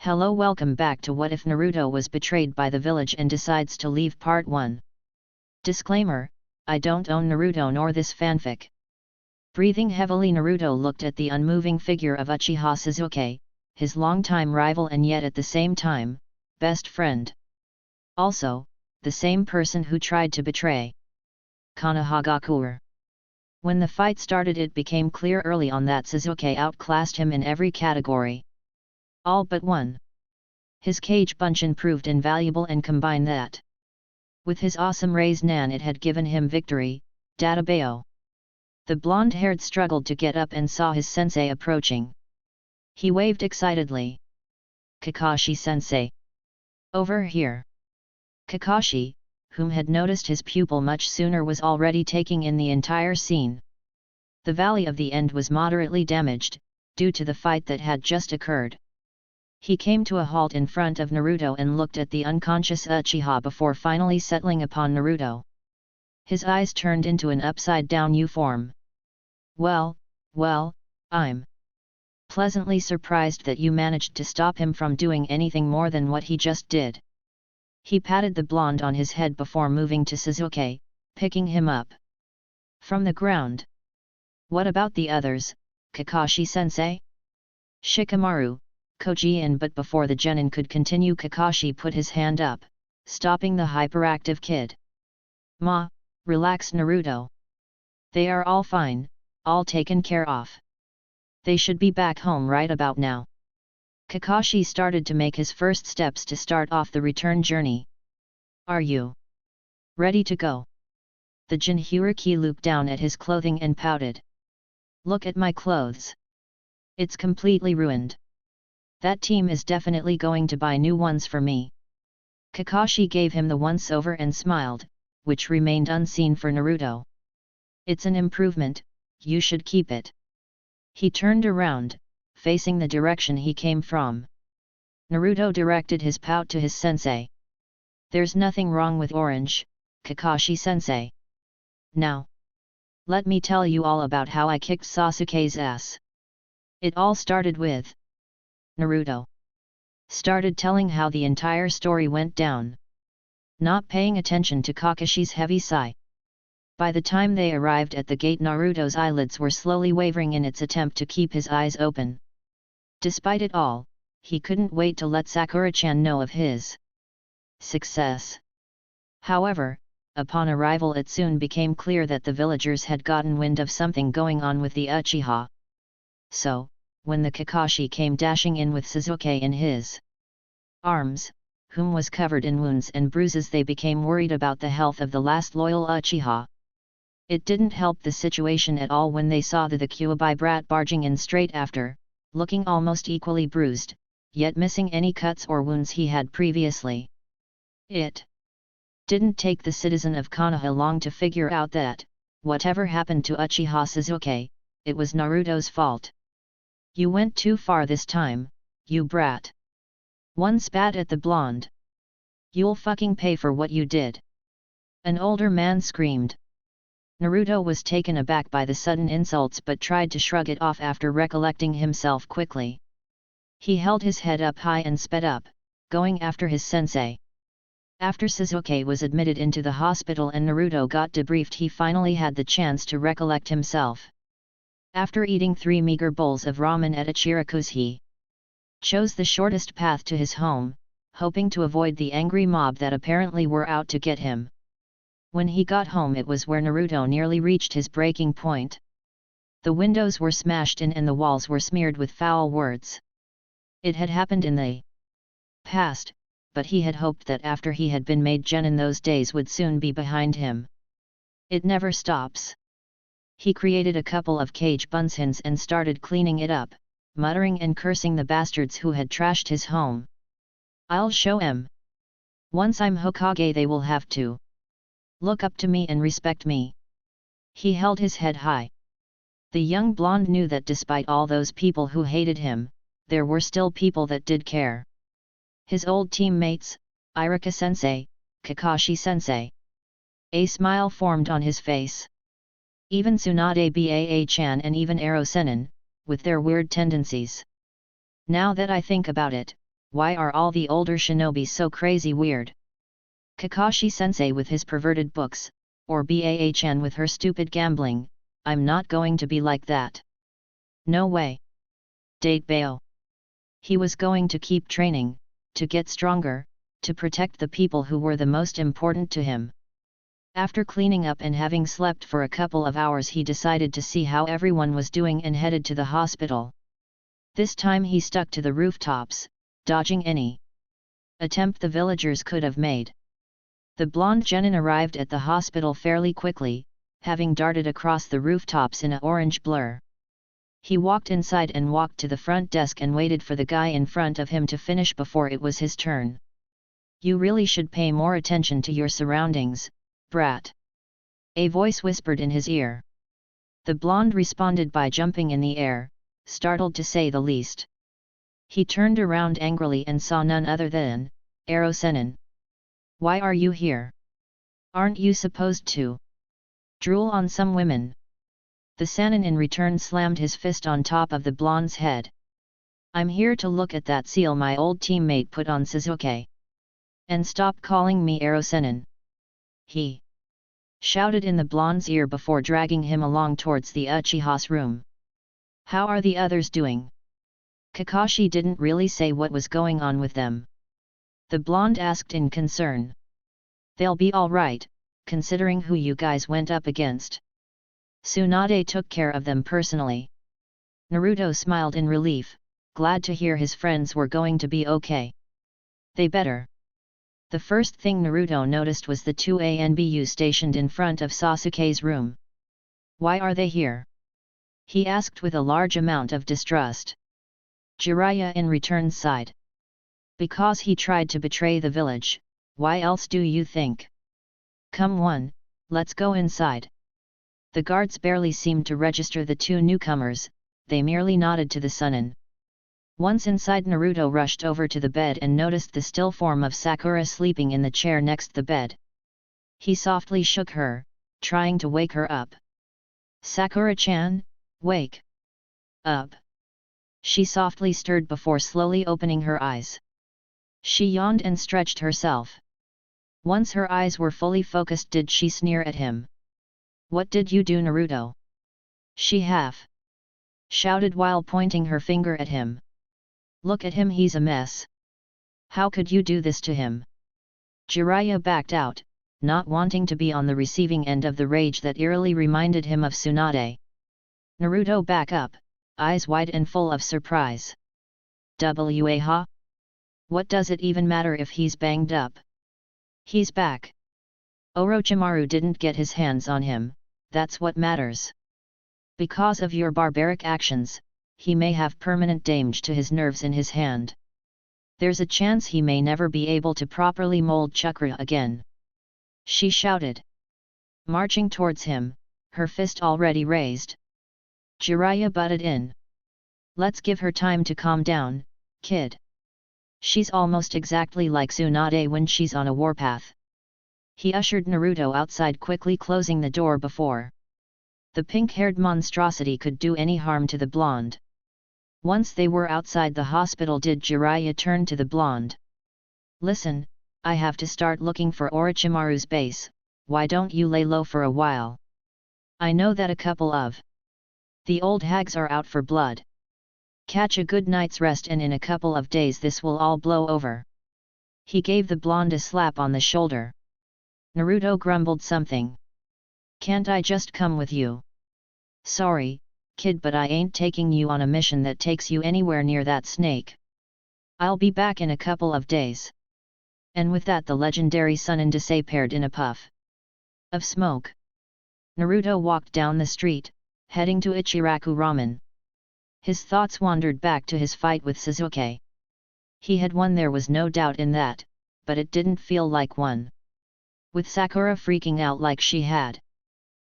Hello, welcome back to What If Naruto Was Betrayed by the Village and Decides to Leave Part 1. Disclaimer, I don't own Naruto nor this fanfic. Breathing heavily, Naruto looked at the unmoving figure of Uchiha Sasuke, his longtime rival and yet at the same time, best friend. Also, the same person who tried to betray Konoha. When the fight started, it became clear early on that Sasuke outclassed him in every category. All but one. His Kage Bunshin proved invaluable, and combine that with his awesome Raise Nan, it had given him victory. Databao. The blonde-haired struggled to get up and saw his sensei approaching. He waved excitedly. Kakashi-sensei. Over here. Kakashi, whom had noticed his pupil much sooner, was already taking in the entire scene. The Valley of the End was moderately damaged, due to the fight that had just occurred. He came to a halt in front of Naruto and looked at the unconscious Uchiha before finally settling upon Naruto. His eyes turned into an upside-down U form. Well, I'm pleasantly surprised that you managed to stop him from doing anything more than what he just did. He patted the blonde on his head before moving to Sasuke, picking him up from the ground. What about the others, Kakashi-sensei? Shikamaru, Koji, but before the genin could continue, Kakashi put his hand up, stopping the hyperactive kid. Relax, Naruto. They are all fine, all taken care of. They should be back home right about now. Kakashi started to make his first steps to start off the return journey. Are you ready to go? The Jinhyuriki looked down at his clothing and pouted. Look at my clothes. It's completely ruined. That team is definitely going to buy new ones for me. Kakashi gave him the once-over and smiled, which remained unseen for Naruto. It's an improvement, you should keep it. He turned around, facing the direction he came from. Naruto directed his pout to his sensei. There's nothing wrong with orange, Kakashi-sensei. Now, let me tell you all about how I kicked Sasuke's ass. It all started with Naruto started telling how the entire story went down, not paying attention to Kakashi's heavy sigh. By the time they arrived at the gate, Naruto's eyelids were slowly wavering in its attempt to keep his eyes open. Despite it all, he couldn't wait to let Sakura-chan know of his success. However, upon arrival, it soon became clear that the villagers had gotten wind of something going on with the Uchiha. So, when the Kakashi came dashing in with Sasuke in his arms, whom was covered in wounds and bruises, they became worried about the health of the last loyal Uchiha. It didn't help the situation at all when they saw the Kyuubi brat barging in straight after, looking almost equally bruised, yet missing any cuts or wounds he had previously. It didn't take the citizen of Konoha long to figure out that, whatever happened to Uchiha Sasuke, it was Naruto's fault. You went too far this time, you brat. One spat at the blonde. You'll fucking pay for what you did. An older man screamed. Naruto was taken aback by the sudden insults but tried to shrug it off after recollecting himself quickly. He held his head up high and sped up, going after his sensei. After Sasuke was admitted into the hospital and Naruto got debriefed, he finally had the chance to recollect himself. After eating 3 meager bowls of ramen at Ichiraku's, he chose the shortest path to his home, hoping to avoid the angry mob that apparently were out to get him. When he got home, it was where Naruto nearly reached his breaking point. The windows were smashed in and the walls were smeared with foul words. It had happened in the past, but he had hoped that after he had been made genin, those days would soon be behind him. It never stops. He created a couple of Kage Bunshins and started cleaning it up, muttering and cursing the bastards who had trashed his home. I'll show 'em. Once I'm Hokage, they will have to look up to me and respect me. He held his head high. The young blonde knew that despite all those people who hated him, there were still people that did care. His old teammates, Iruka-sensei, Kakashi-sensei. A smile formed on his face. Even Tsunade Baa-chan and even Ero Sennin, with their weird tendencies. Now that I think about it, why are all the older shinobi so crazy weird? Kakashi-sensei with his perverted books, or Bah-chan with her stupid gambling, I'm not going to be like that. No way. Date Bao. He was going to keep training, to get stronger, to protect the people who were the most important to him. After cleaning up and having slept for a couple of hours, he decided to see how everyone was doing and headed to the hospital. This time he stuck to the rooftops, dodging any attempt the villagers could have made. The blonde genin arrived at the hospital fairly quickly, having darted across the rooftops in an orange blur. He walked inside and walked to the front desk and waited for the guy in front of him to finish before it was his turn. You really should pay more attention to your surroundings, brat. A voice whispered in his ear. The blonde responded by jumping in the air, startled to say the least. He turned around angrily and saw none other than Ero Sennin. Why are you here? Aren't you supposed to drool on some women? The Sannin in return slammed his fist on top of the blonde's head. I'm here to look at that seal my old teammate put on Sasuke. And stop calling me Ero Sennin. He shouted in the blonde's ear before dragging him along towards the Uchiha's room. How are the others doing? Kakashi didn't really say what was going on with them. The blonde asked in concern. They'll be all right, considering who you guys went up against. Tsunade took care of them personally. Naruto smiled in relief, glad to hear his friends were going to be okay. They better. The first thing Naruto noticed was the two ANBU stationed in front of Sasuke's room. Why are they here? He asked with a large amount of distrust. Jiraiya in return sighed. Because he tried to betray the village, why else do you think? Come on, let's go inside. The guards barely seemed to register the two newcomers, they merely nodded to the Sannin. Once inside, Naruto rushed over to the bed and noticed the still form of Sakura sleeping in the chair next the bed. He softly shook her, trying to wake her up. Sakura-chan, wake up. She softly stirred before slowly opening her eyes. She yawned and stretched herself. Once her eyes were fully focused, did she sneer at him. What did you do, Naruto? She half shouted while pointing her finger at him. Look at him, he's a mess. How could you do this to him? Jiraiya backed out, not wanting to be on the receiving end of the rage that eerily reminded him of Tsunade. Naruto back up, eyes wide and full of surprise. Wah? What does it even matter if he's banged up? He's back. Orochimaru didn't get his hands on him, that's what matters. Because of your barbaric actions, he may have permanent damage to his nerves in his hand. There's a chance he may never be able to properly mold chakra again. She shouted. Marching towards him, her fist already raised. Jiraiya butted in. Let's give her time to calm down, kid. She's almost exactly like Tsunade when she's on a warpath. He ushered Naruto outside, quickly closing the door before the pink-haired monstrosity could do any harm to the blonde. Once they were outside the hospital, did Jiraiya turn to the blonde. Listen, I have to start looking for Orochimaru's base, why don't you lay low for a while? I know that a couple of the old hags are out for blood. Catch a good night's rest and in a couple of days this will all blow over. He gave the blonde a slap on the shoulder. Naruto grumbled something. Can't I just come with you? Sorry, kid, but I ain't taking you on a mission that takes you anywhere near that snake. I'll be back in a couple of days. And with that the legendary Sannin disappeared in a puff of smoke. Naruto walked down the street, heading to Ichiraku Ramen. His thoughts wandered back to his fight with Sasuke. He had won, there was no doubt in that, but it didn't feel like one. With Sakura freaking out like she had.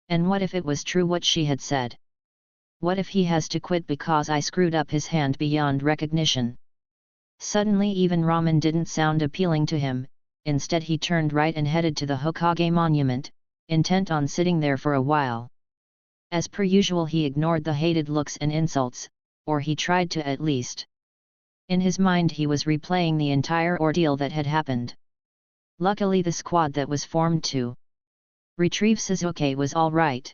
And what if it was true what she had said? What if he has to quit because I screwed up his hand beyond recognition? Suddenly even ramen didn't sound appealing to him, instead he turned right and headed to the Hokage monument, intent on sitting there for a while. As per usual, he ignored the hated looks and insults, or he tried to at least. In his mind he was replaying the entire ordeal that had happened. Luckily the squad that was formed to retrieve Sasuke was all right.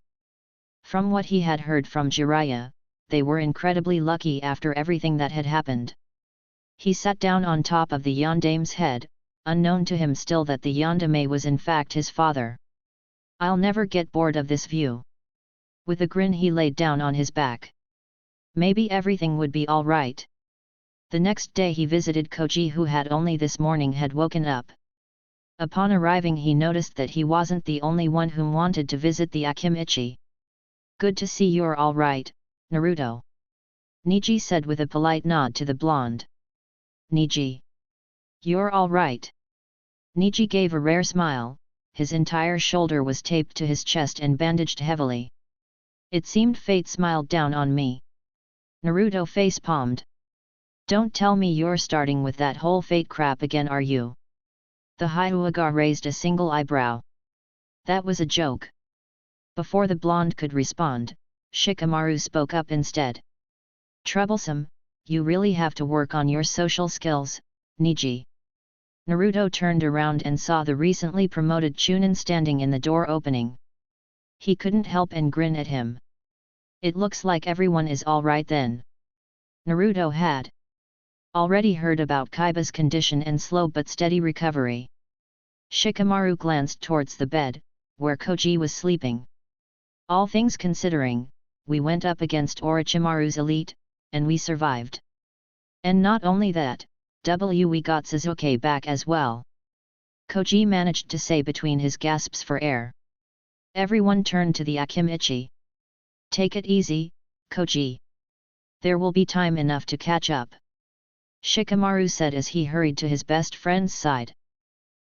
From what he had heard from Jiraiya, they were incredibly lucky after everything that had happened. He sat down on top of the Yandame's head, unknown to him still that the Yandame was in fact his father. I'll never get bored of this view. With a grin he laid down on his back. Maybe everything would be all right. The next day he visited Koji, who had only this morning had woken up. Upon arriving he noticed that he wasn't the only one whom wanted to visit the Akimichi. Good to see you're all right, Naruto. Niji said with a polite nod to the blonde. Niji. You're all right. Niji gave a rare smile, his entire shoulder was taped to his chest and bandaged heavily. It seemed fate smiled down on me. Naruto face-palmed. Don't tell me you're starting with that whole fate crap again, are you? The Hyuga raised a single eyebrow. That was a joke. Before the blonde could respond, Shikamaru spoke up instead. Troublesome, you really have to work on your social skills, Niji. Naruto turned around and saw the recently promoted Chunin standing in the door opening. He couldn't help and grin at him. It looks like everyone is all right then. Naruto had already heard about Kaiba's condition and slow but steady recovery. Shikamaru glanced towards the bed, where Koji was sleeping. All things considering, we went up against Orochimaru's elite, and we survived. And not only that, we got Sasuke back as well. Koji managed to say between his gasps for air. Everyone turned to the Akimichi. Take it easy, Koji. There will be time enough to catch up. Shikamaru said as he hurried to his best friend's side.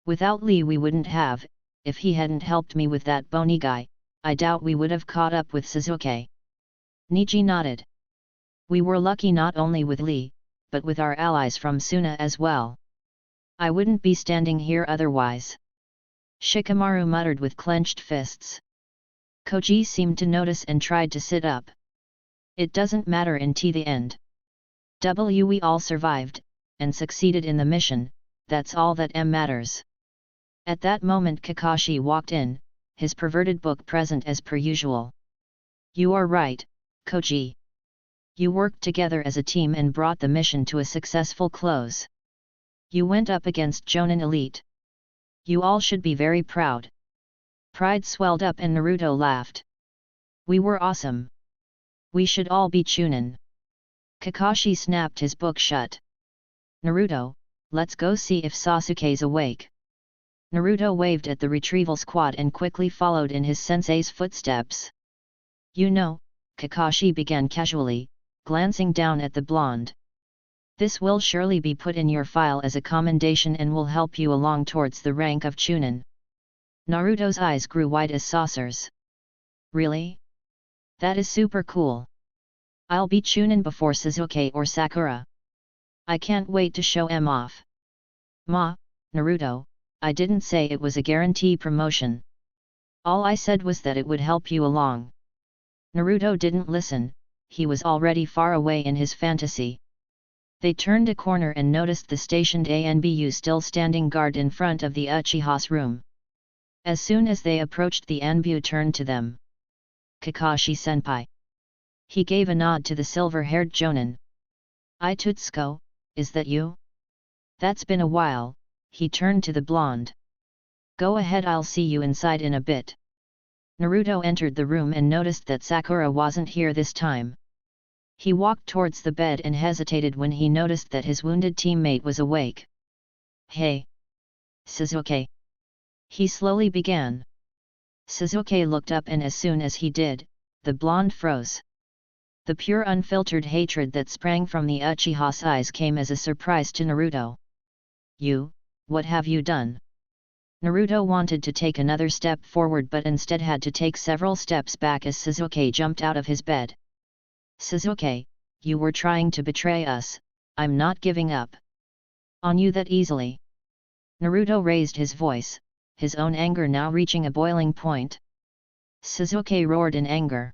Without Lee we wouldn't have, if he hadn't helped me with that bony guy, I doubt we would have caught up with Sasuke. Niji nodded. We were lucky not only with Lee, but with our allies from Suna as well. I wouldn't be standing here otherwise. Shikamaru muttered with clenched fists. Koji seemed to notice and tried to sit up. It doesn't matter in the end. We all survived, and succeeded in the mission, that's all that matters. At that moment Kakashi walked in, his perverted book present as per usual. You are right, Koji. You worked together as a team and brought the mission to a successful close. You went up against Jonin Elite. You all should be very proud. Pride swelled up and Naruto laughed. We were awesome. We should all be Chunin. Kakashi snapped his book shut. Naruto, let's go see if Sasuke's awake. Naruto waved at the retrieval squad and quickly followed in his sensei's footsteps. You know, Kakashi began casually, glancing down at the blonde. This will surely be put in your file as a commendation and will help you along towards the rank of Chunin. Naruto's eyes grew wide as saucers. Really? That is super cool. I'll be Chunin before Sasuke or Sakura. I can't wait to show em off. Naruto, I didn't say it was a guarantee promotion. All I said was that it would help you along. Naruto didn't listen, he was already far away in his fantasy. They turned a corner and noticed the stationed Anbu still standing guard in front of the Uchiha's room. As soon as they approached, the Anbu turned to them. Kakashi-senpai. He gave a nod to the silver-haired Jonin. Itutsuko, is that you? That's been a while, he turned to the blonde. Go ahead, I'll see you inside in a bit. Naruto entered the room and noticed that Sakura wasn't here this time. He walked towards the bed and hesitated when he noticed that his wounded teammate was awake. Hey! Sasuke! He slowly began. Sasuke looked up and as soon as he did, the blonde froze. The pure unfiltered hatred that sprang from the Uchiha's eyes came as a surprise to Naruto. You, what have you done? Naruto wanted to take another step forward but instead had to take several steps back as Sasuke jumped out of his bed. Sasuke, you were trying to betray us, I'm not giving up on you that easily. Naruto raised his voice, his own anger now reaching a boiling point. Sasuke roared in anger.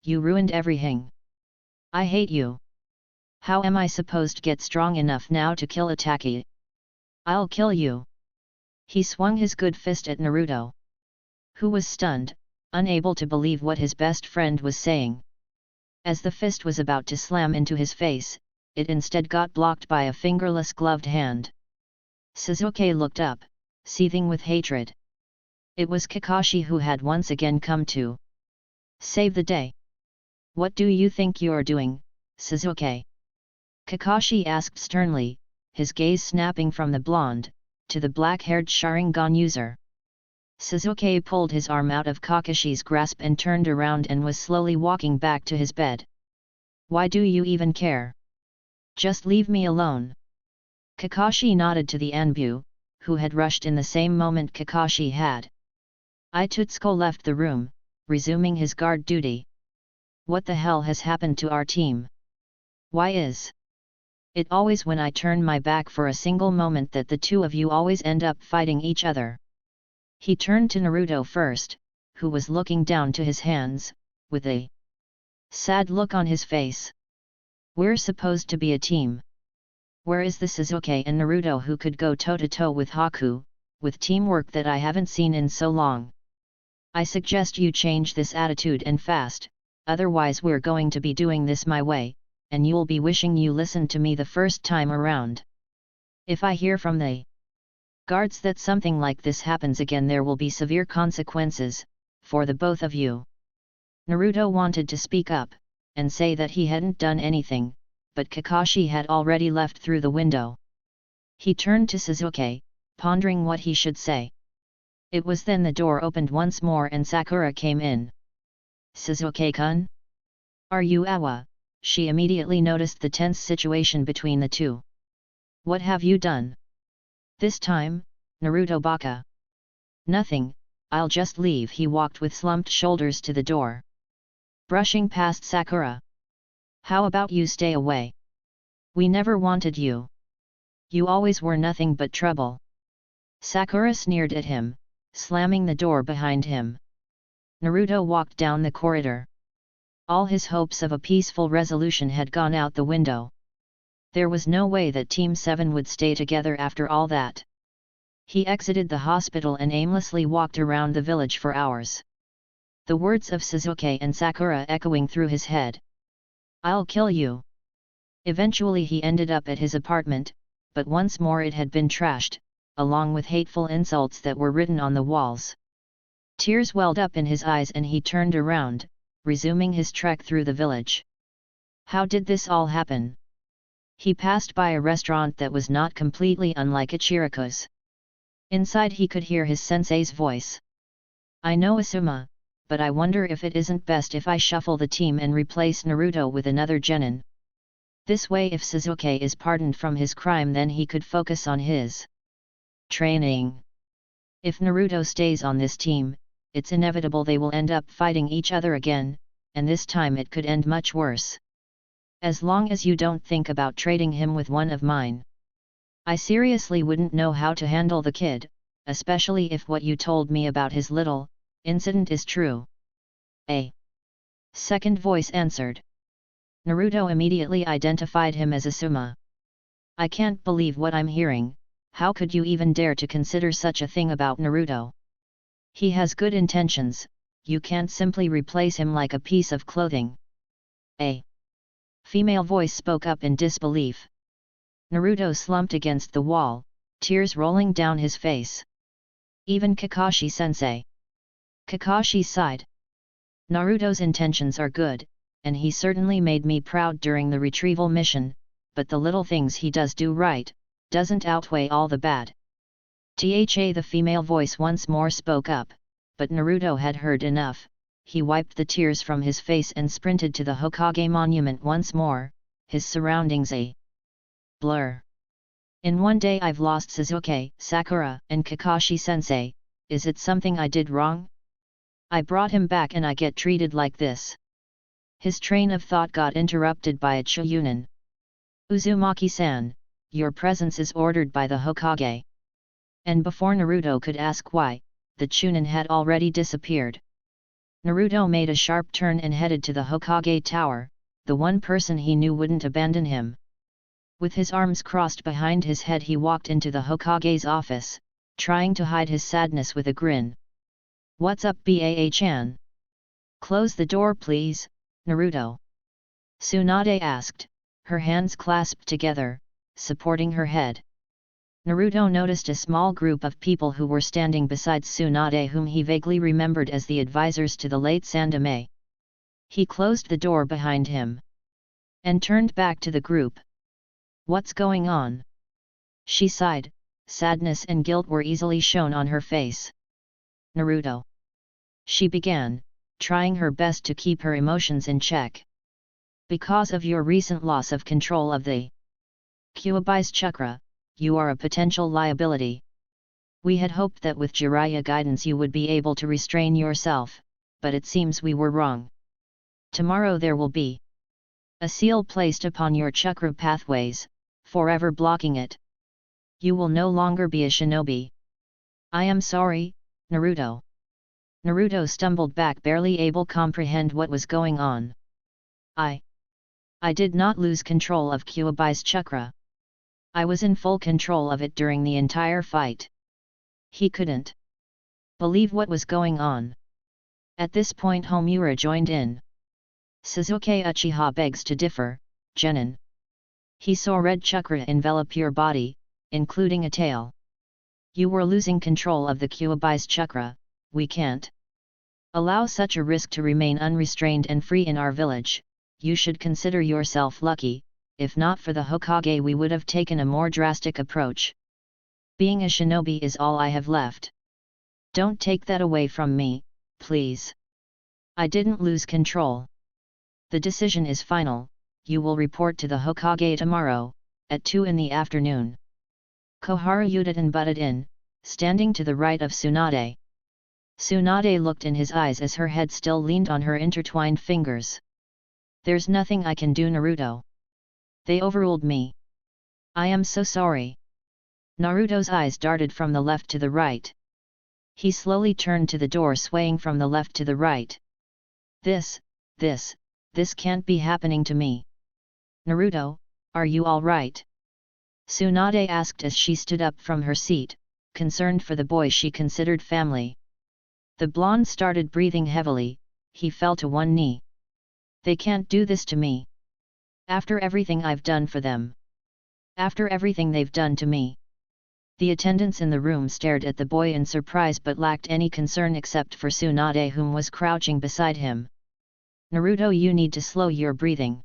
You ruined everything. I hate you. How am I supposed to get strong enough now to kill Itachi? I'll kill you! He swung his good fist at Naruto, who was stunned, unable to believe what his best friend was saying. As the fist was about to slam into his face, it instead got blocked by a fingerless gloved hand. Sasuke looked up, seething with hatred. It was Kakashi who had once again come to save the day. What do you think you're doing, Sasuke? Kakashi asked sternly, his gaze snapping from the blonde to the black-haired Sharingan user. Sasuke pulled his arm out of Kakashi's grasp and turned around and was slowly walking back to his bed. Why do you even care? Just leave me alone. Kakashi nodded to the Anbu, who had rushed in the same moment Kakashi had. Itutsuko left the room, resuming his guard duty. What the hell has happened to our team? Why is it always when I turn my back for a single moment that the two of you always end up fighting each other? He turned to Naruto first, who was looking down to his hands, with a sad look on his face. We're supposed to be a team. Where is the Sasuke and Naruto who could go toe-to-toe with Haku, with teamwork that I haven't seen in so long? I suggest you change this attitude and fast, otherwise we're going to be doing this my way, and you'll be wishing you listened to me the first time around. If I hear from the guards that something like this happens again, there will be severe consequences, for the both of you. Naruto wanted to speak up, and say that he hadn't done anything, but Kakashi had already left through the window. He turned to Sasuke, pondering what he should say. It was then the door opened once more and Sakura came in. Sasuke-kun? Are you Awa? She immediately noticed the tense situation between the two. What have you done? This time, Naruto baka. Nothing, I'll just leave. He walked with slumped shoulders to the door, brushing past Sakura. How about you stay away? We never wanted you. You always were nothing but trouble. Sakura sneered at him, slamming the door behind him. Naruto walked down the corridor. All his hopes of a peaceful resolution had gone out the window. There was no way that Team 7 would stay together after all that. He exited the hospital and aimlessly walked around the village for hours. The words of Sasuke and Sakura echoing through his head. I'll kill you. Eventually he ended up at his apartment, but once more it had been trashed, along with hateful insults that were written on the walls. Tears welled up in his eyes and he turned around, resuming his trek through the village. How did this all happen? He passed by a restaurant that was not completely unlike Ichiriko's. Inside he could hear his sensei's voice. I know Asuma, but I wonder if it isn't best if I shuffle the team and replace Naruto with another genin. This way if Sasuke is pardoned from his crime then he could focus on his training. If Naruto stays on this team, it's inevitable they will end up fighting each other again, and this time it could end much worse. As long as you don't think about trading him with one of mine. I seriously wouldn't know how to handle the kid, especially if what you told me about his little incident is true. A second voice answered. Naruto immediately identified him as Asuma. I can't believe what I'm hearing. How could you even dare to consider such a thing about Naruto? He has good intentions, you can't simply replace him like a piece of clothing. A female voice spoke up in disbelief. Naruto slumped against the wall, tears rolling down his face. Even Kakashi-sensei. Kakashi sighed. Naruto's intentions are good, and he certainly made me proud during the retrieval mission, but the little things he does do right, doesn't outweigh all the bad. The female voice once more spoke up, but Naruto had heard enough. He wiped the tears from his face and sprinted to the Hokage monument once more, his surroundings a blur. In one day I've lost Sasuke, Sakura, and Kakashi-sensei, is it something I did wrong? I brought him back and I get treated like this. His train of thought got interrupted by a Chunin. Uzumaki-san, your presence is ordered by the Hokage. And before Naruto could ask why, the Chunin had already disappeared. Naruto made a sharp turn and headed to the Hokage tower, the one person he knew wouldn't abandon him. With his arms crossed behind his head he walked into the Hokage's office, trying to hide his sadness with a grin. "What's up, Baa-chan? Close the door please, Naruto," Tsunade asked, her hands clasped together, supporting her head. Naruto noticed a small group of people who were standing beside Tsunade, whom he vaguely remembered as the advisors to the late Sandame. He closed the door behind him and turned back to the group. "What's going on?" she sighed. Sadness and guilt were easily shown on her face. "Naruto," she began, trying her best to keep her emotions in check. "Because of your recent loss of control of the Kyuubi's chakra, you are a potential liability. We had hoped that with Jiraiya guidance you would be able to restrain yourself, but it seems we were wrong. Tomorrow there will be a seal placed upon your chakra pathways, forever blocking it. You will no longer be a shinobi." "I am sorry, Naruto." Naruto stumbled back, barely able to comprehend what was going on. I did not lose control of Kyuubi's chakra. I was in full control of it during the entire fight." He couldn't believe what was going on. At this point Homura joined in. "Sasuke Uchiha begs to differ, Genin. He saw red chakra envelop your body, including a tail. You were losing control of the Kyuubi's chakra. We can't allow such a risk to remain unrestrained and free in our village. You should consider yourself lucky. If not for the Hokage we would have taken a more drastic approach. Being a shinobi is all I have left. Don't take that away from me, please. I didn't lose control. The decision is final. You will report to the Hokage tomorrow, at 2 in the afternoon." Koharu Udaten butted in, standing to the right of Tsunade. Tsunade looked in his eyes as her head still leaned on her intertwined fingers. "There's nothing I can do, Naruto. They overruled me. I am so sorry." Naruto's eyes darted from the left to the right. He slowly turned to the door, swaying from the left to the right. This can't be happening to me. "Naruto, are you all right?" Tsunade asked as she stood up from her seat, concerned for the boy she considered family. The blonde started breathing heavily. He fell to one knee. "They can't do this to me. After everything I've done for them. After everything they've done to me." The attendants in the room stared at the boy in surprise but lacked any concern except for Tsunade, whom was crouching beside him. "Naruto, you need to slow your breathing.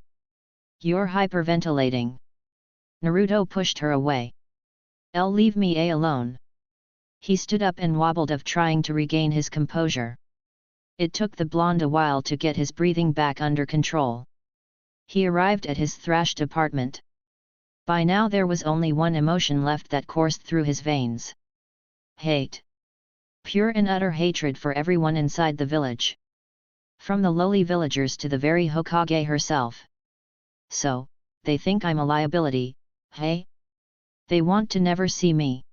You're hyperventilating." Naruto pushed her away. Leave me alone." He stood up and wobbled off, trying to regain his composure. It took the blonde a while to get his breathing back under control. He arrived at his thrashed apartment. By now there was only one emotion left that coursed through his veins. Hate. Pure and utter hatred for everyone inside the village. From the lowly villagers to the very Hokage herself. "So, they think I'm a liability, hey? They want to never see me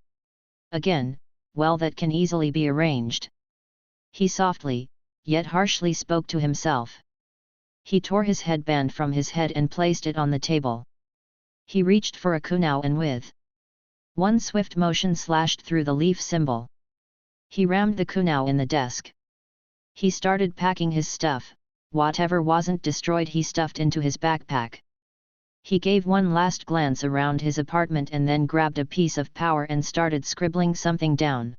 again. Well, that can easily be arranged." He softly, yet harshly spoke to himself. He tore his headband from his head and placed it on the table. He reached for a kunai and with one swift motion slashed through the leaf symbol. He rammed the kunai in the desk. He started packing his stuff. Whatever wasn't destroyed he stuffed into his backpack. He gave one last glance around his apartment and then grabbed a piece of paper and started scribbling something down.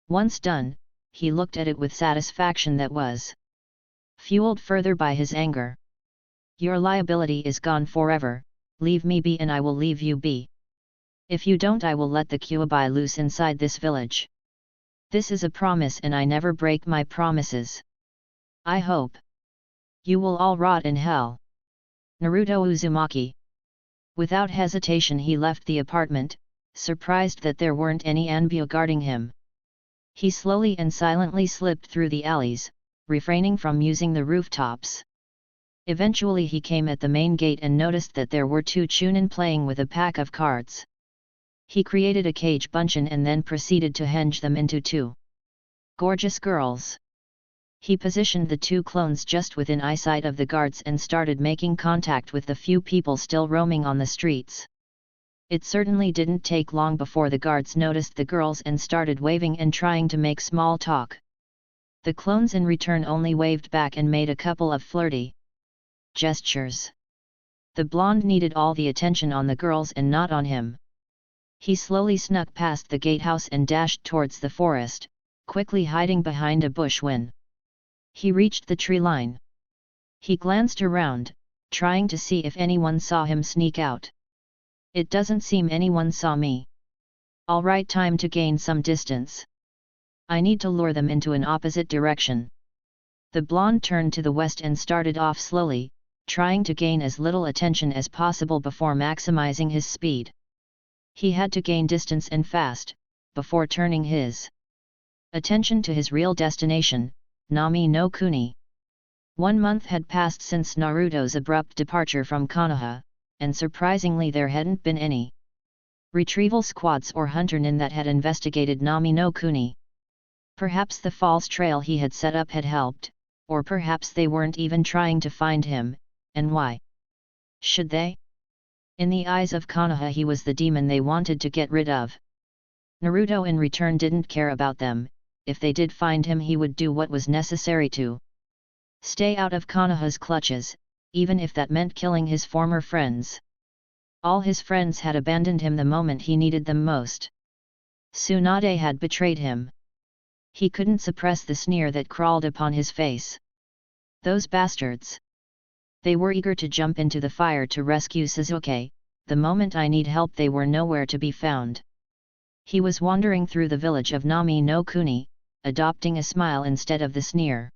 Once done, he looked at it with satisfaction that was fueled further by his anger. "Your liability is gone forever. Leave me be and I will leave you be. If you don't, I will let the Kyuubi loose inside this village. This is a promise and I never break my promises. I hope you will all rot in hell." Naruto Uzumaki. Without hesitation he left the apartment, surprised that there weren't any Anbu guarding him. He slowly and silently slipped through the alleys, refraining from using the rooftops. Eventually he came at the main gate and noticed that there were two chunin playing with a pack of cards. He created a cage bunchen and then proceeded to henge them into two gorgeous girls. He positioned the two clones just within eyesight of the guards and started making contact with the few people still roaming on the streets. It certainly didn't take long before the guards noticed the girls and started waving and trying to make small talk. The clones in return only waved back and made a couple of flirty gestures. The blonde needed all the attention on the girls and not on him. He slowly snuck past the gatehouse and dashed towards the forest, quickly hiding behind a bush when he reached the tree line. He glanced around, trying to see if anyone saw him sneak out. It doesn't seem anyone saw me. All right, time to gain some distance. I need to lure them into an opposite direction. The blonde turned to the west and started off slowly, trying to gain as little attention as possible before maximizing his speed. He had to gain distance and fast, before turning his attention to his real destination, Nami no Kuni. 1 month had passed since Naruto's abrupt departure from Konoha, and surprisingly there hadn't been any retrieval squads or huntermen that had investigated Nami no Kuni. Perhaps the false trail he had set up had helped, or perhaps they weren't even trying to find him, and why should they? In the eyes of Konoha he was the demon they wanted to get rid of. Naruto in return didn't care about them. If they did find him he would do what was necessary to stay out of Konoha's clutches, even if that meant killing his former friends. All his friends had abandoned him the moment he needed them most. Tsunade had betrayed him. He couldn't suppress the sneer that crawled upon his face. Those bastards! They were eager to jump into the fire to rescue Sasuke. The moment I need help they were nowhere to be found. He was wandering through the village of Nami no Kuni, adopting a smile instead of the sneer.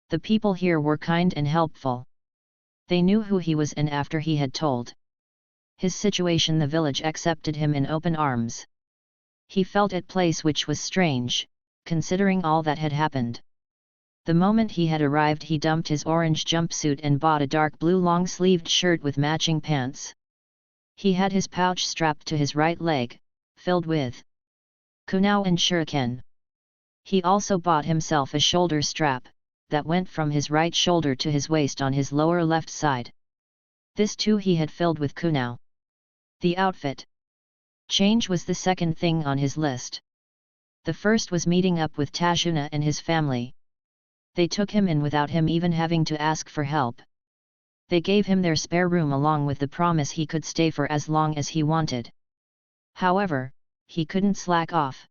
The people here were kind and helpful. They knew who he was, and after he had told his situation the village accepted him in open arms. He felt at place, which was strange, considering all that had happened. The moment he had arrived he dumped his orange jumpsuit and bought a dark blue long-sleeved shirt with matching pants. He had his pouch strapped to his right leg, filled with kunai and shuriken. He also bought himself a shoulder strap, that went from his right shoulder to his waist on his lower left side. This too he had filled with kunai. The outfit change was the second thing on his list. The first was meeting up with Tajuna and his family. They took him in without him even having to ask for help. They gave him their spare room along with the promise he could stay for as long as he wanted. However, he couldn't slack off.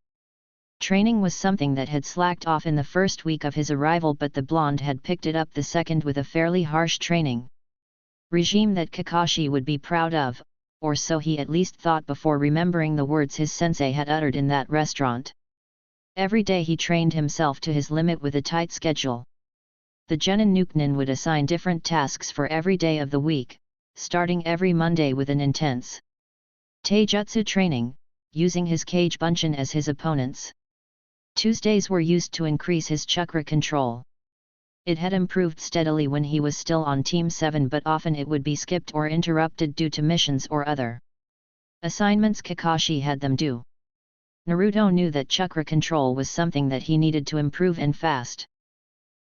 Training was something that had slacked off in the first week of his arrival, but the blonde had picked it up the second with a fairly harsh training regime that Kakashi would be proud of, or so he at least thought before remembering the words his sensei had uttered in that restaurant. Every day he trained himself to his limit with a tight schedule. The Genin Nukenin would assign different tasks for every day of the week, starting every Monday with an intense taijutsu training, using his Kage Bunshin as his opponents. Tuesdays were used to increase his chakra control. It had improved steadily when he was still on Team 7, but often it would be skipped or interrupted due to missions or other assignments Kakashi had them do. Naruto knew that chakra control was something that he needed to improve, and fast.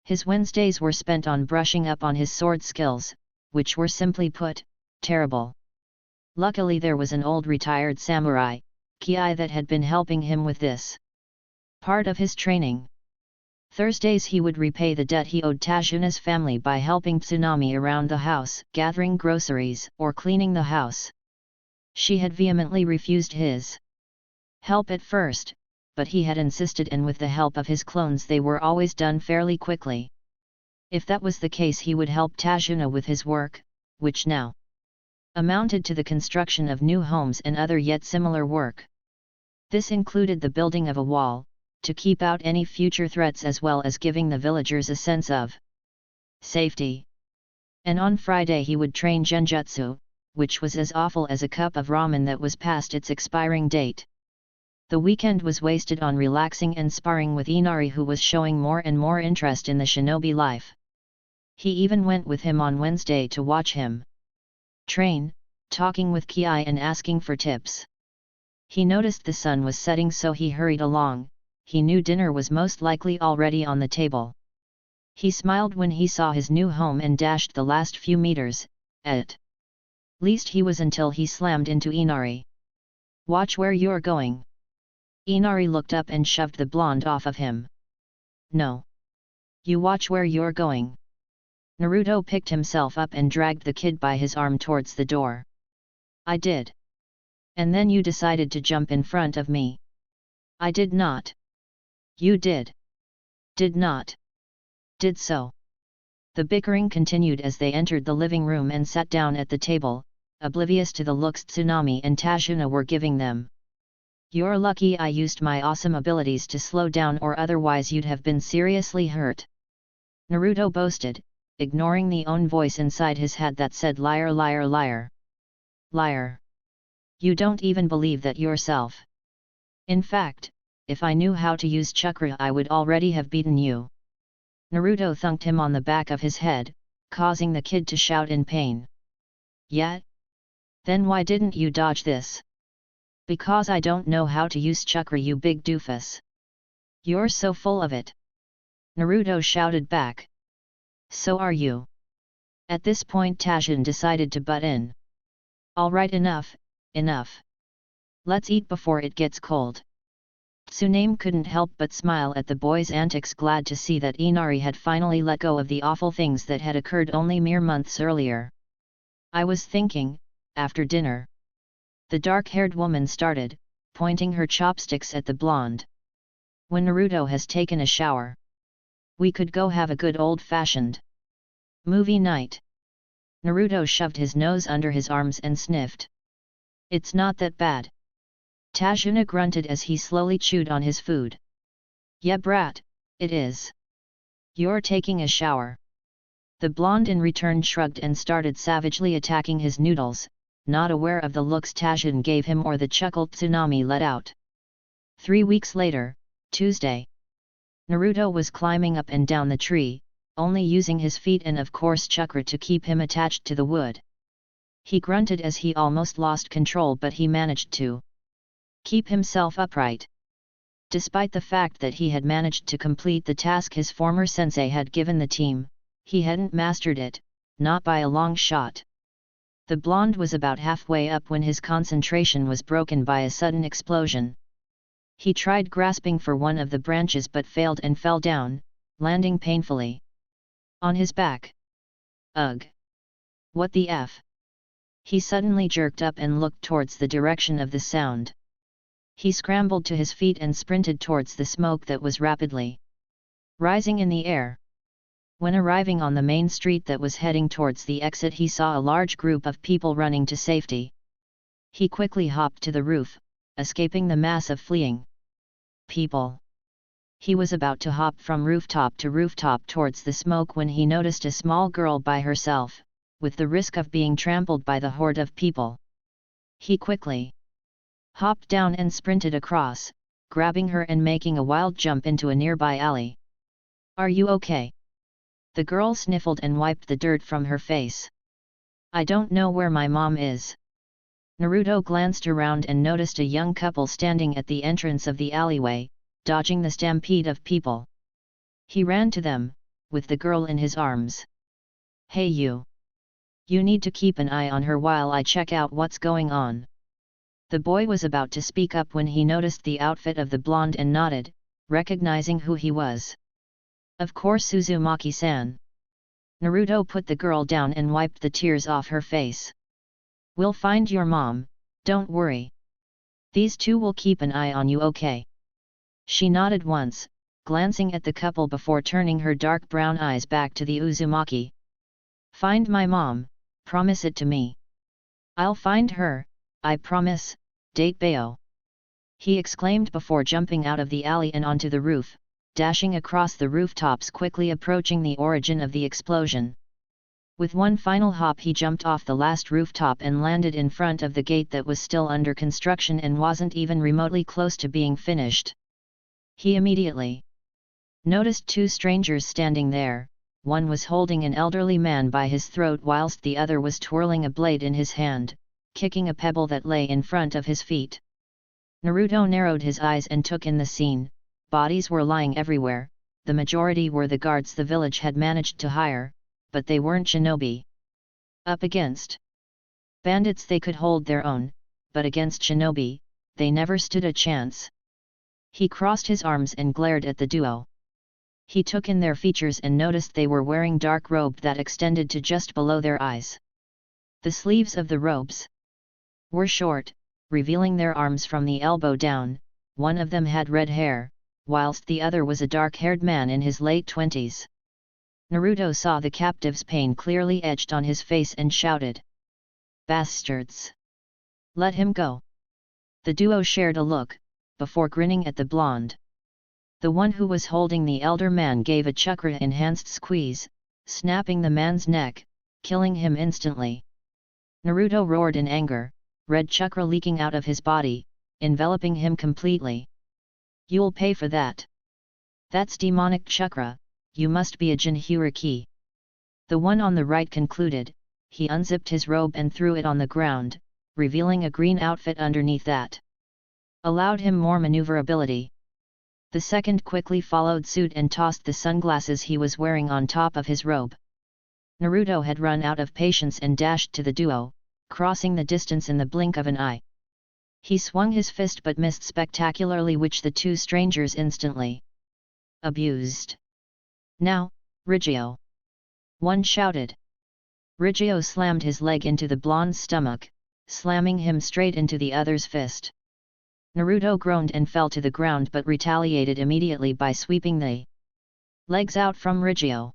His Wednesdays were spent on brushing up on his sword skills, which were simply put, terrible. Luckily there was an old retired samurai, Ki, that had been helping him with this part of his training. Thursdays he would repay the debt he owed Tajuna's family by helping Tsunami around the house, gathering groceries, or cleaning the house. She had vehemently refused his help at first, but he had insisted, and with the help of his clones they were always done fairly quickly. If that was the case he would help Tajuna with his work, which now amounted to the construction of new homes and other yet similar work. This included the building of a wall, to keep out any future threats, as well as giving the villagers a sense of safety. And on Friday he would train genjutsu, which was as awful as a cup of ramen that was past its expiring date. The weekend was wasted on relaxing and sparring with Inari, who was showing more and more interest in the shinobi life. He even went with him on Wednesday to watch him train, talking with Ki and asking for tips. He noticed the sun was setting, so he hurried along. He knew dinner was most likely already on the table. He smiled when he saw his new home and dashed the last few meters, at least he was, until he slammed into Inari. Watch where you're going. Inari looked up and shoved the blonde off of him. No. You watch where you're going. Naruto picked himself up and dragged the kid by his arm towards the door. I did. And then you decided to jump in front of me. I did not. You did. Did not. Did so. The bickering continued as they entered the living room and sat down at the table, oblivious to the looks Tsunami and Tajuna were giving them. You're lucky I used my awesome abilities to slow down, or otherwise you'd have been seriously hurt. Naruto boasted, ignoring the own voice inside his head that said liar, liar, liar. Liar. You don't even believe that yourself. In fact, if I knew how to use chakra I would already have beaten you. Naruto thunked him on the back of his head, causing the kid to shout in pain. Yet? Then why didn't you dodge this? Because I don't know how to use chakra, you big doofus. You're so full of it. Naruto shouted back. So are you. At this point Tajin decided to butt in. Alright, enough, enough. Let's eat before it gets cold. Tsuname couldn't help but smile at the boy's antics, glad to see that Inari had finally let go of the awful things that had occurred only mere months earlier. I was thinking, after dinner. The dark-haired woman started, pointing her chopsticks at the blonde. When Naruto has taken a shower, we could go have a good old-fashioned movie night. Naruto shoved his nose under his arms and sniffed. It's not that bad. Tajuna grunted as he slowly chewed on his food. Yeah brat, it is. You're taking a shower. The blonde in return shrugged and started savagely attacking his noodles, not aware of the looks Tajin gave him or the chuckle Tsunami let out. 3 weeks later, Tuesday. Naruto was climbing up and down the tree, only using his feet and of course chakra to keep him attached to the wood. He grunted as he almost lost control, but he managed to keep himself upright. Despite the fact that he had managed to complete the task his former sensei had given the team, he hadn't mastered it, not by a long shot. The blonde was about halfway up when his concentration was broken by a sudden explosion. He tried grasping for one of the branches but failed and fell down, landing painfully on his back. Ugh! What the F? He suddenly jerked up and looked towards the direction of the sound. He scrambled to his feet and sprinted towards the smoke that was rapidly rising in the air. When arriving on the main street that was heading towards the exit, he saw a large group of people running to safety. He quickly hopped to the roof, escaping the mass of fleeing people. He was about to hop from rooftop to rooftop towards the smoke when he noticed a small girl by herself, with the risk of being trampled by the horde of people. He quickly hopped down and sprinted across, grabbing her and making a wild jump into a nearby alley. Are you okay? The girl sniffled and wiped the dirt from her face. I don't know where my mom is. Naruto glanced around and noticed a young couple standing at the entrance of the alleyway, dodging the stampede of people. He ran to them, with the girl in his arms. Hey you! You need to keep an eye on her while I check out what's going on. The boy was about to speak up when he noticed the outfit of the blonde and nodded, recognizing who he was. Of course, Uzumaki-san. Naruto put the girl down and wiped the tears off her face. We'll find your mom, don't worry. These two will keep an eye on you, okay? She nodded once, glancing at the couple before turning her dark brown eyes back to the Uzumaki. Find my mom, promise it to me. I'll find her, I promise, Date Bayo. He exclaimed before jumping out of the alley and onto the roof, dashing across the rooftops, quickly approaching the origin of the explosion. With one final hop he jumped off the last rooftop and landed in front of the gate that was still under construction and wasn't even remotely close to being finished. He immediately noticed two strangers standing there. One was holding an elderly man by his throat whilst the other was twirling a blade in his hand, kicking a pebble that lay in front of his feet. Naruto narrowed his eyes and took in the scene. Bodies were lying everywhere, the majority were the guards the village had managed to hire, but they weren't shinobi. Up against bandits they could hold their own, but against shinobi, they never stood a chance. He crossed his arms and glared at the duo. He took in their features and noticed they were wearing dark robe that extended to just below their eyes. The sleeves of the robes were short, revealing their arms from the elbow down. One of them had red hair, whilst the other was a dark-haired man in his late 20s. Naruto saw the captive's pain clearly etched on his face and shouted, "Bastards! Let him go!" The duo shared a look, before grinning at the blonde. The one who was holding the elder man gave a chakra-enhanced squeeze, snapping the man's neck, killing him instantly. Naruto roared in anger, red chakra leaking out of his body, enveloping him completely. "You'll pay for that. That's demonic chakra, you must be a Jinhyuriki." The one on the right concluded. He unzipped his robe and threw it on the ground, revealing a green outfit underneath that allowed him more maneuverability. The second quickly followed suit and tossed the sunglasses he was wearing on top of his robe. Naruto had run out of patience and dashed to the duo, crossing the distance in the blink of an eye. He swung his fist but missed spectacularly, which the two strangers instantly abused. "Now, Rigio!" one shouted. Rigio slammed his leg into the blonde's stomach, slamming him straight into the other's fist. Naruto groaned and fell to the ground but retaliated immediately by sweeping the legs out from Rigio.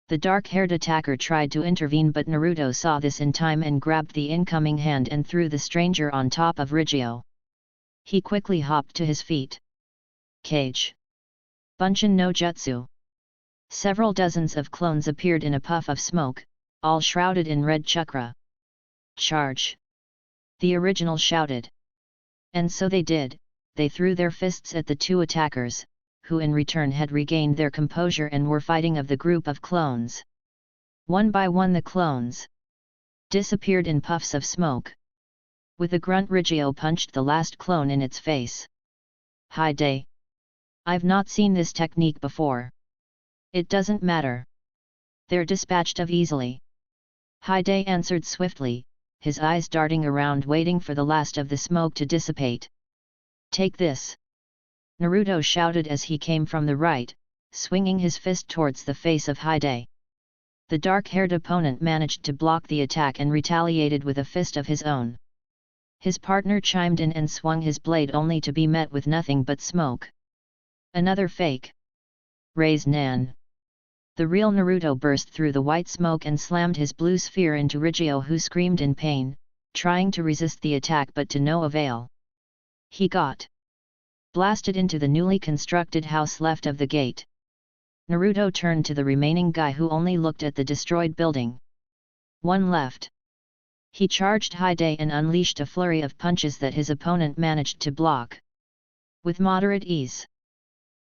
The dark-haired attacker tried to intervene, but Naruto saw this in time and grabbed the incoming hand and threw the stranger on top of Rigio. He quickly hopped to his feet. Cage. Bunshin no Jutsu. Several dozens of clones appeared in a puff of smoke, all shrouded in red chakra. "Charge!" the original shouted. And so they did. They threw their fists at the two attackers, who in return had regained their composure and were fighting of the group of clones. One by one the clones disappeared in puffs of smoke. With a grunt, Rigio punched the last clone in its face. "Hi day! I've not seen this technique before." "It doesn't matter. They're dispatched of easily." Haide answered swiftly, his eyes darting around waiting for the last of the smoke to dissipate. "Take this!" Naruto shouted as he came from the right, swinging his fist towards the face of Haide. The dark-haired opponent managed to block the attack and retaliated with a fist of his own. His partner chimed in and swung his blade only to be met with nothing but smoke. Another fake Raise Nan. The real Naruto burst through the white smoke and slammed his blue sphere into Rigio, who screamed in pain, trying to resist the attack but to no avail. He got blasted into the newly constructed house left of the gate. Naruto turned to the remaining guy, who only looked at the destroyed building. One left. He charged Haide and unleashed a flurry of punches that his opponent managed to block with moderate ease.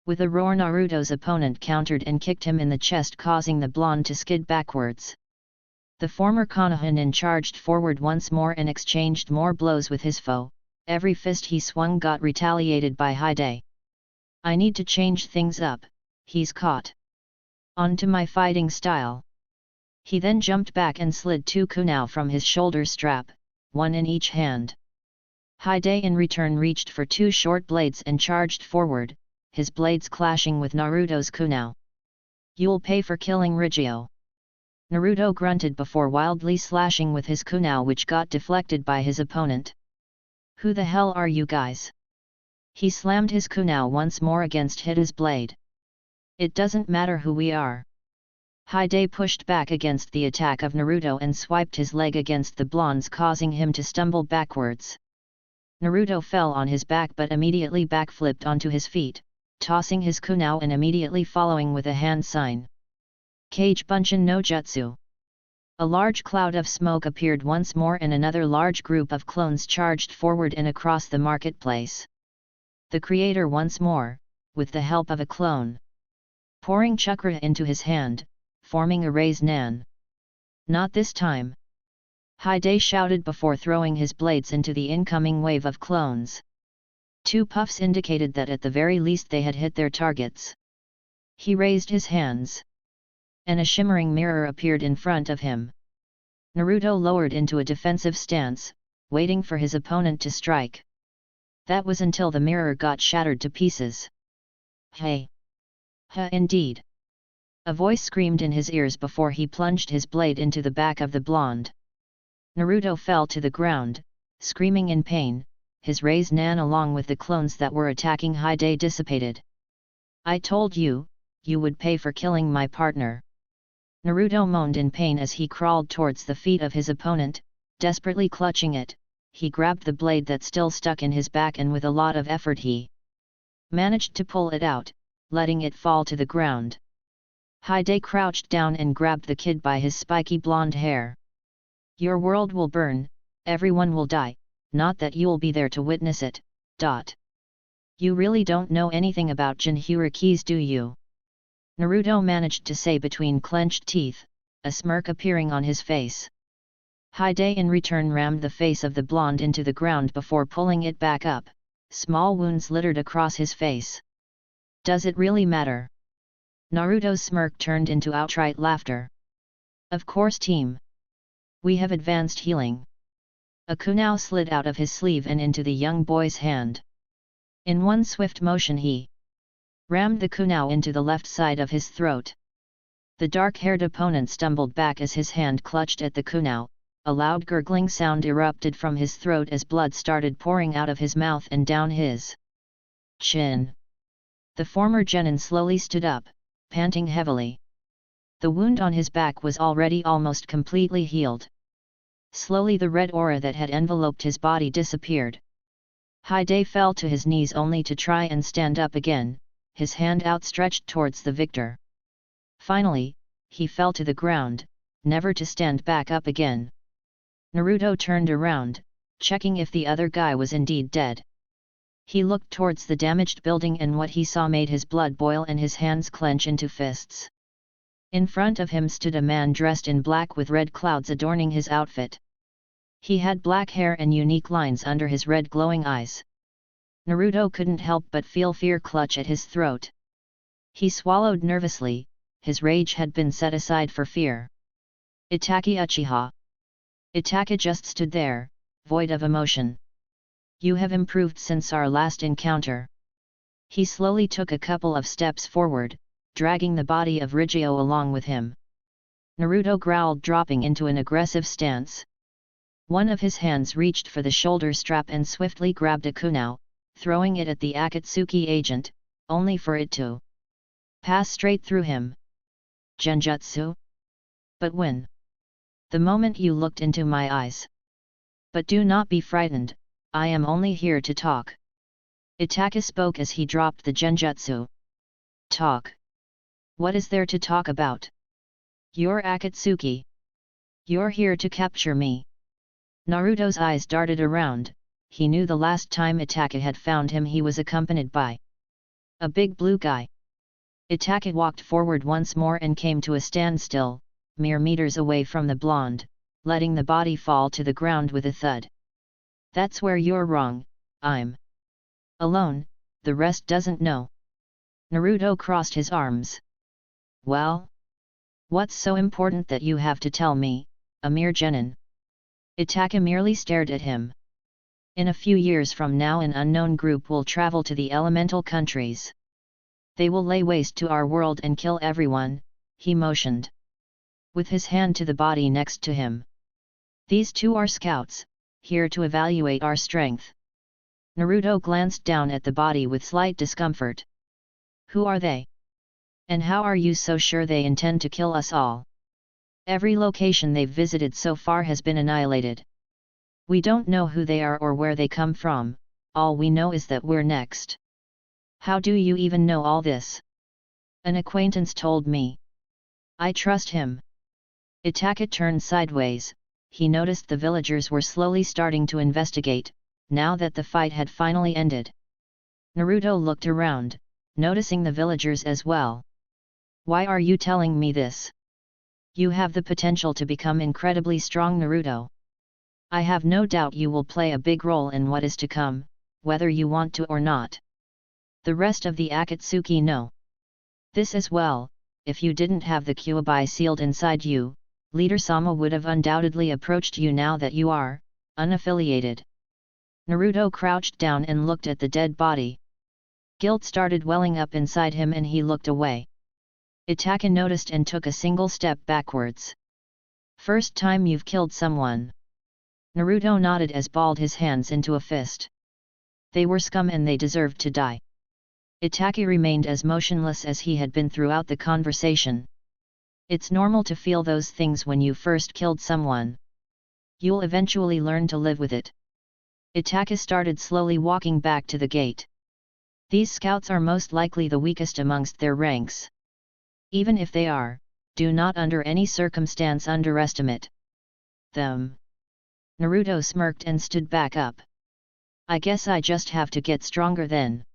With a roar, Naruto's opponent countered and kicked him in the chest, causing the blonde to skid backwards. The former Konoha charged forward once more and exchanged more blows with his foe. Every fist he swung got retaliated by Haide. "I need to change things up, he's caught on to my fighting style." He then jumped back and slid two kunai from his shoulder strap, one in each hand. Haide in return reached for two short blades and charged forward, his blades clashing with Naruto's kunai. "You'll pay for killing Rigio." Naruto grunted before wildly slashing with his kunai, which got deflected by his opponent. "Who the hell are you guys?" He slammed his kunai once more against Hida's blade. "It doesn't matter who we are." Haide pushed back against the attack of Naruto and swiped his leg against the blonde's, causing him to stumble backwards. Naruto fell on his back but immediately backflipped onto his feet, tossing his kunai and immediately following with a hand sign. Kage Bunshin no Jutsu. A large cloud of smoke appeared once more and another large group of clones charged forward and across the marketplace. The creator once more, with the help of a clone, pouring chakra into his hand, forming a Raise Nan. "Not this time!" Haide shouted before throwing his blades into the incoming wave of clones. Two puffs indicated that at the very least they had hit their targets. He raised his hands, and a shimmering mirror appeared in front of him. Naruto lowered into a defensive stance, waiting for his opponent to strike. That was until the mirror got shattered to pieces. Hey! Ha, indeed! A voice screamed in his ears before he plunged his blade into the back of the blonde. Naruto fell to the ground, screaming in pain, his raised nan along with the clones that were attacking Hide dissipated. I told you, you would pay for killing my partner. Naruto moaned in pain as he crawled towards the feet of his opponent, desperately clutching it. He grabbed the blade that still stuck in his back and with a lot of effort he managed to pull it out, letting it fall to the ground. Hide crouched down and grabbed the kid by his spiky blonde hair. Your world will burn, everyone will die, not that you'll be there to witness it. You really don't know anything about Jinhyurikis, do you? Naruto managed to say between clenched teeth, a smirk appearing on his face. Hide in return rammed the face of the blonde into the ground before pulling it back up, small wounds littered across his face. Does it really matter? Naruto's smirk turned into outright laughter. Of course, team. We have advanced healing. A kunai slid out of his sleeve and into the young boy's hand. In one swift motion he rammed the kunai into the left side of his throat. The dark-haired opponent stumbled back as his hand clutched at the kunai. A loud gurgling sound erupted from his throat as blood started pouring out of his mouth and down his chin. The former genin slowly stood up, panting heavily. The wound on his back was already almost completely healed. Slowly the red aura that had enveloped his body disappeared. Hide fell to his knees only to try and stand up again, his hand outstretched towards the victor. Finally, he fell to the ground, never to stand back up again. Naruto turned around, checking if the other guy was indeed dead. He looked towards the damaged building and what he saw made his blood boil and his hands clench into fists. In front of him stood a man dressed in black with red clouds adorning his outfit. He had black hair and unique lines under his red glowing eyes. Naruto couldn't help but feel fear clutch at his throat. He swallowed nervously, his rage had been set aside for fear. Itachi Uchiha. Itachi just stood there, void of emotion. You have improved since our last encounter. He slowly took a couple of steps forward, dragging the body of Rigio along with him. Naruto growled, dropping into an aggressive stance. One of his hands reached for the shoulder strap and swiftly grabbed a kunai, throwing it at the Akatsuki agent, only for it to pass straight through him. Genjutsu? But when? The moment you looked into my eyes. But do not be frightened, I am only here to talk. Itachi spoke as he dropped the genjutsu. Talk? What is there to talk about? You're Akatsuki. You're here to capture me. Naruto's eyes darted around. He knew the last time Itachi had found him he was accompanied by a big blue guy. Itachi walked forward once more and came to a standstill, mere meters away from the blonde, letting the body fall to the ground with a thud. That's where you're wrong, I'm alone, the rest doesn't know. Naruto crossed his arms. Well? What's so important that you have to tell me, a mere genin? Itachi merely stared at him. In a few years from now an unknown group will travel to the elemental countries. They will lay waste to our world and kill everyone, he motioned with his hand to the body next to him. These two are scouts, here to evaluate our strength. Naruto glanced down at the body with slight discomfort. Who are they? And how are you so sure they intend to kill us all? Every location they've visited so far has been annihilated. We don't know who they are or where they come from, all we know is that we're next. How do you even know all this? An acquaintance told me. I trust him. Itachi turned sideways, he noticed the villagers were slowly starting to investigate, now that the fight had finally ended. Naruto looked around, noticing the villagers as well. Why are you telling me this? You have the potential to become incredibly strong, Naruto. I have no doubt you will play a big role in what is to come, whether you want to or not. The rest of the Akatsuki know this as well. If you didn't have the Kyuubi sealed inside you, Leader Sama would have undoubtedly approached you now that you are unaffiliated. Naruto crouched down and looked at the dead body. Guilt started welling up inside him and he looked away. Itachi noticed and took a single step backwards. First time you've killed someone? Naruto nodded as balled his hands into a fist. They were scum and they deserved to die. Itachi remained as motionless as he had been throughout the conversation. It's normal to feel those things when you first killed someone. You'll eventually learn to live with it. Itachi started slowly walking back to the gate. These scouts are most likely the weakest amongst their ranks. Even if they are, do not under any circumstance underestimate them. Naruto smirked and stood back up. I guess I just have to get stronger then.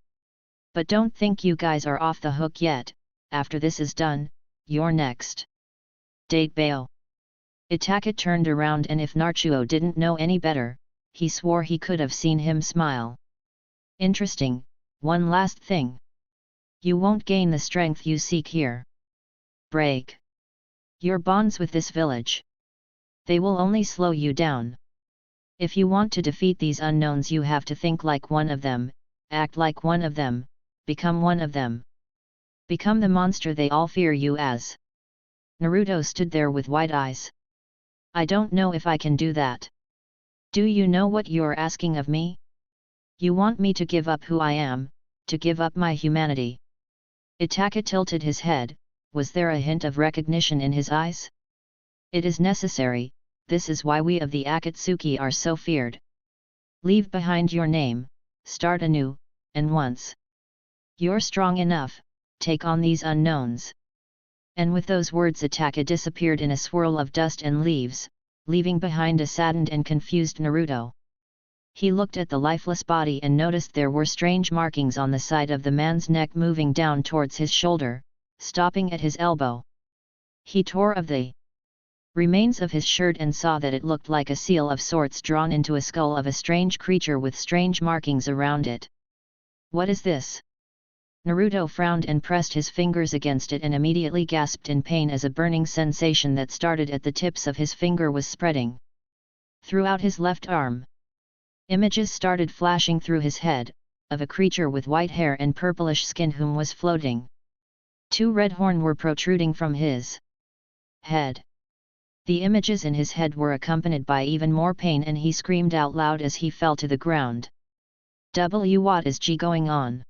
But don't think you guys are off the hook yet, after this is done, you're next. Date bail. Itachi turned around and if Naruto didn't know any better, he swore he could have seen him smile. Interesting, one last thing. You won't gain the strength you seek here. Break your bonds with this village. They will only slow you down. If you want to defeat these unknowns you have to think like one of them, act like one of them, become one of them. Become the monster they all fear you as. Naruto stood there with wide eyes. I don't know if I can do that. Do you know what you're asking of me? You want me to give up who I am, to give up my humanity. Itachi tilted his head. Was there a hint of recognition in his eyes? It is necessary, this is why we of the Akatsuki are so feared. Leave behind your name, start anew, and once you're strong enough, take on these unknowns. And with those words Itachi disappeared in a swirl of dust and leaves, leaving behind a saddened and confused Naruto. He looked at the lifeless body and noticed there were strange markings on the side of the man's neck moving down towards his shoulder, stopping at his elbow. He tore of the remains of his shirt and saw that it looked like a seal of sorts drawn into a skull of a strange creature with strange markings around it. What is this? Naruto frowned and pressed his fingers against it and immediately gasped in pain as a burning sensation that started at the tips of his finger was spreading throughout his left arm. Images started flashing through his head, of a creature with white hair and purplish skin whom was floating. 2 red horns were protruding from his head. The images in his head were accompanied by even more pain and he screamed out loud as he fell to the ground. What is going on?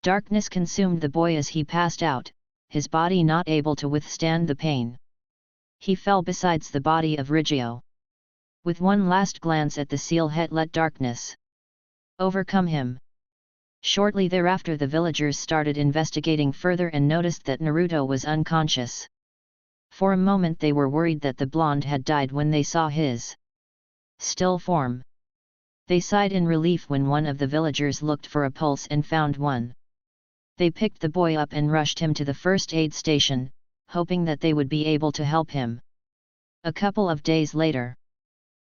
Darkness consumed the boy as he passed out, his body not able to withstand the pain. He fell besides the body of Rigio. With one last glance at the seal head let darkness overcome him. Shortly thereafter the villagers started investigating further and noticed that Naruto was unconscious. For a moment they were worried that the blonde had died when they saw his still form. They sighed in relief when one of the villagers looked for a pulse and found one. They picked the boy up and rushed him to the first aid station, hoping that they would be able to help him. A couple of days later.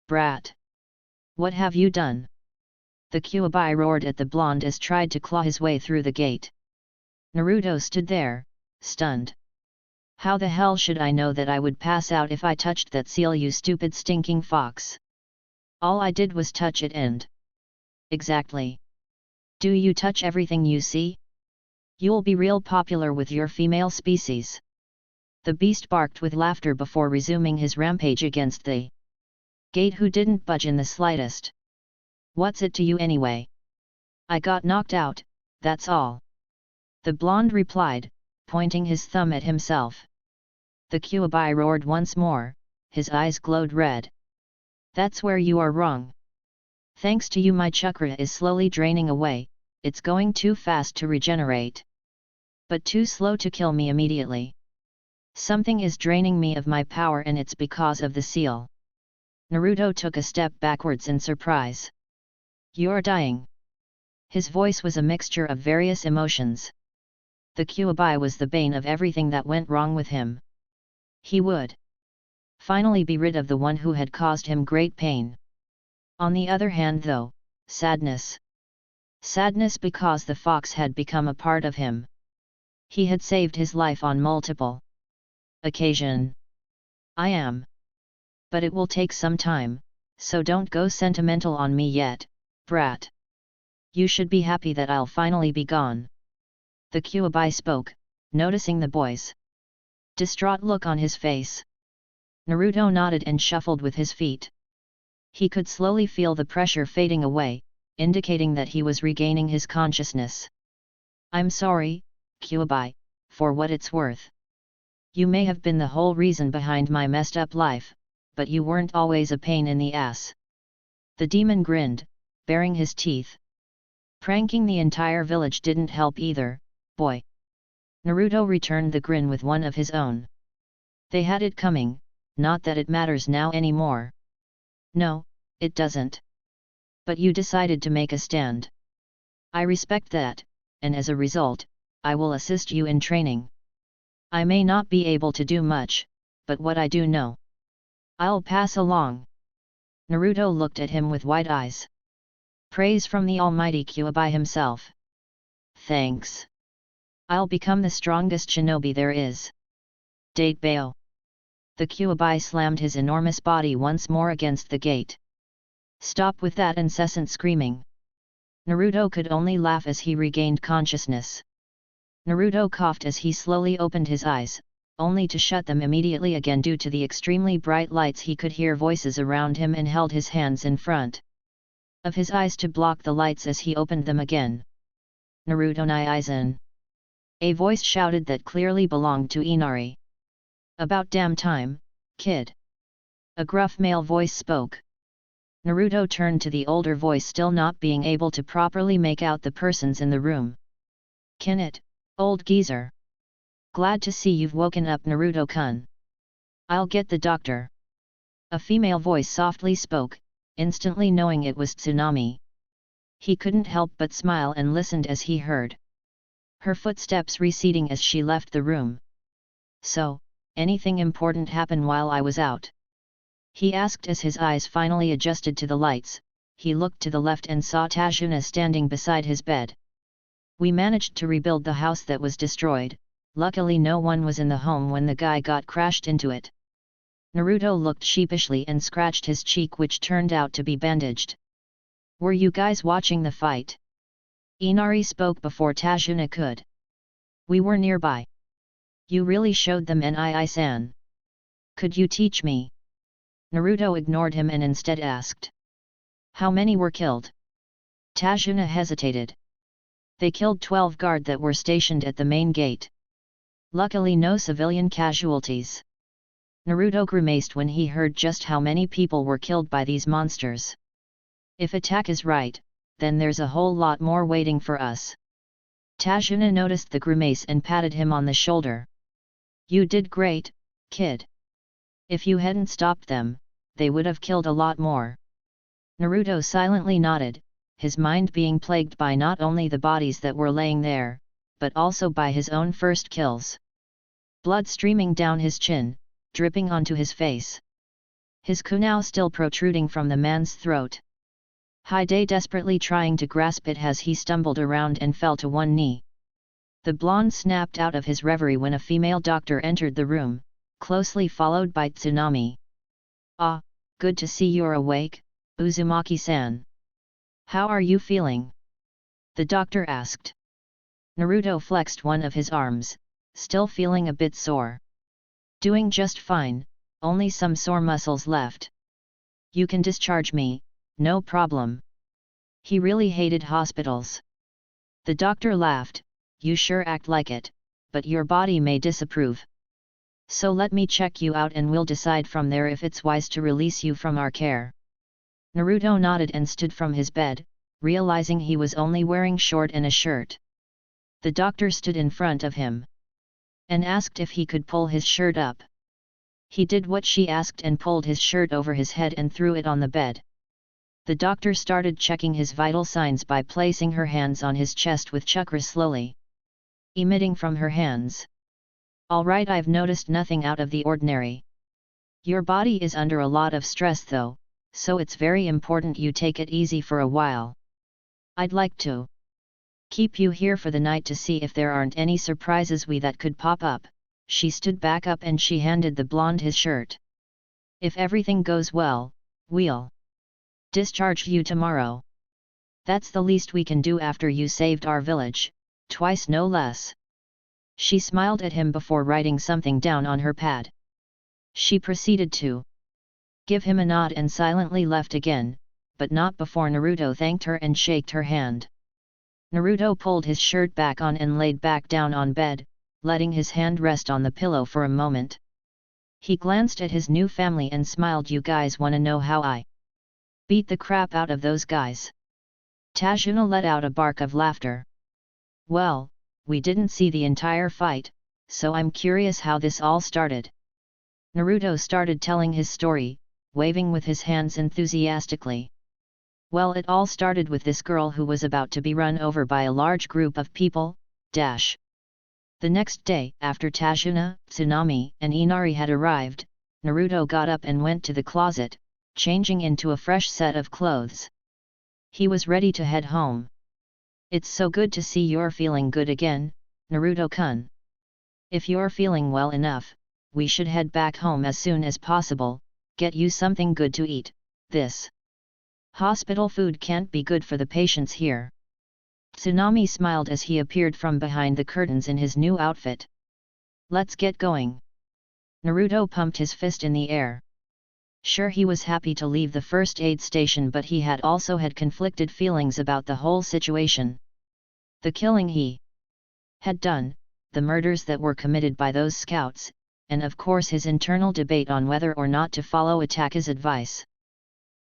Brat! What have you done? The Kyuubi roared at the blonde as tried to claw his way through the gate. Naruto stood there, stunned. How the hell should I know that I would pass out if I touched that seal, you stupid stinking fox? All I did was touch it and... Exactly. Do you touch everything you see? You'll be real popular with your female species. The beast barked with laughter before resuming his rampage against the gate, who didn't budge in the slightest. What's it to you anyway? I got knocked out, that's all. The blonde replied, pointing his thumb at himself. The Kyuubi roared once more, his eyes glowed red. That's where you are wrong. Thanks to you my chakra is slowly draining away, it's going too fast to regenerate. But too slow to kill me immediately. Something is draining me of my power and it's because of the seal. Naruto took a step backwards in surprise. You're dying. His voice was a mixture of various emotions. The Kyuubi was the bane of everything that went wrong with him. He would finally be rid of the one who had caused him great pain. On the other hand though, sadness. Sadness because the fox had become a part of him. He had saved his life on multiple occasions. I am. But it will take some time, so don't go sentimental on me yet, Brat. You should be happy that I'll finally be gone. The Kyuubi spoke, noticing the boy's distraught look on his face. Naruto nodded and shuffled with his feet. He could slowly feel the pressure fading away, indicating that he was regaining his consciousness. I'm sorry, Kyuubi, for what it's worth. You may have been the whole reason behind my messed up life, but you weren't always a pain in the ass. The demon grinned, baring his teeth. Pranking the entire village didn't help either, boy. Naruto returned the grin with one of his own. They had it coming, not that it matters now anymore. No, it doesn't. But you decided to make a stand. I respect that, and as a result, I will assist you in training. I may not be able to do much, but what I do know, I'll pass along. Naruto looked at him with wide eyes. Praise from the almighty Kyuubi himself. Thanks. I'll become the strongest shinobi there is. Date Bayo. The Kyuubi slammed his enormous body once more against the gate. Stop with that incessant screaming. Naruto could only laugh as he regained consciousness. Naruto coughed as he slowly opened his eyes, only to shut them immediately again due to the extremely bright lights. He could hear voices around him and held his hands in front of his eyes to block the lights as he opened them again. Naruto ni Aizen. A voice shouted that clearly belonged to Inari. About damn time, kid. A gruff male voice spoke. Naruto turned to the older voice, still not being able to properly make out the persons in the room. Kin it, old geezer. Glad to see you've woken up, Naruto-kun. I'll get the doctor. A female voice softly spoke, instantly knowing it was Tsunami. He couldn't help but smile and listened as he heard her footsteps receding as she left the room. So, anything important happen while I was out? He asked as his eyes finally adjusted to the lights. He looked to the left and saw Tajuna standing beside his bed. We managed to rebuild the house that was destroyed. Luckily no one was in the home when the guy got crashed into it. Naruto looked sheepishly and scratched his cheek, which turned out to be bandaged. Were you guys watching the fight? Inari spoke before Tajuna could. We were nearby. You really showed them Nii-san. Could you teach me? Naruto ignored him and instead asked. How many were killed? Tajuna hesitated. They killed 12 guard that were stationed at the main gate. Luckily no civilian casualties. Naruto grimaced when he heard just how many people were killed by these monsters. If attack is right, then there's a whole lot more waiting for us. Tajuna noticed the grimace and patted him on the shoulder. You did great, kid. If you hadn't stopped them, they would have killed a lot more. Naruto silently nodded, his mind being plagued by not only the bodies that were laying there, but also by his own first kills. Blood streaming down his chin, dripping onto his face. His kunai still protruding from the man's throat. Hide desperately trying to grasp it as he stumbled around and fell to one knee. The blonde snapped out of his reverie when a female doctor entered the room, closely followed by Tsunami. Ah, good to see you're awake, Uzumaki-san. How are you feeling? The doctor asked. Naruto flexed one of his arms, still feeling a bit sore. Doing just fine, only some sore muscles left. You can discharge me, no problem. He really hated hospitals. The doctor laughed. You sure act like it, but your body may disapprove. So let me check you out and we'll decide from there if it's wise to release you from our care. Naruto nodded and stood from his bed, realizing he was only wearing short and a shirt. The doctor stood in front of him and asked if he could pull his shirt up. He did what she asked and pulled his shirt over his head and threw it on the bed. The doctor started checking his vital signs by placing her hands on his chest with chakras slowly emitting from her hands. All right, I've noticed nothing out of the ordinary. Your body is under a lot of stress though, so it's very important you take it easy for a while. I'd like to keep you here for the night to see if there aren't any surprises that could pop up. She stood back up and she handed the blonde his shirt. If everything goes well, we'll discharge you tomorrow. That's the least we can do after you saved our village, twice no less. She smiled at him before writing something down on her pad. She proceeded to give him a nod and silently left again, but not before Naruto thanked her and shaked her hand. Naruto pulled his shirt back on and laid back down on bed, letting his hand rest on the pillow for a moment. He glanced at his new family and smiled. You guys wanna know how I beat the crap out of those guys? Tajuna let out a bark of laughter. Well, we didn't see the entire fight, so I'm curious how this all started. Naruto started telling his story, waving with his hands enthusiastically. Well, it all started with this girl who was about to be run over by a large group of people. The next day, after Tajuna, Tsunami, and Inari had arrived, Naruto got up and went to the closet, changing into a fresh set of clothes. He was ready to head home. It's so good to see you're feeling good again, Naruto-kun. If you're feeling well enough, we should head back home as soon as possible, get you something good to eat. This hospital food can't be good for the patients here. Tsunami smiled as he appeared from behind the curtains in his new outfit. Let's get going. Naruto pumped his fist in the air. Sure, he was happy to leave the first aid station, but he had also had conflicted feelings about the whole situation. The killing he had done, the murders that were committed by those scouts, and of course his internal debate on whether or not to follow Itachi's advice.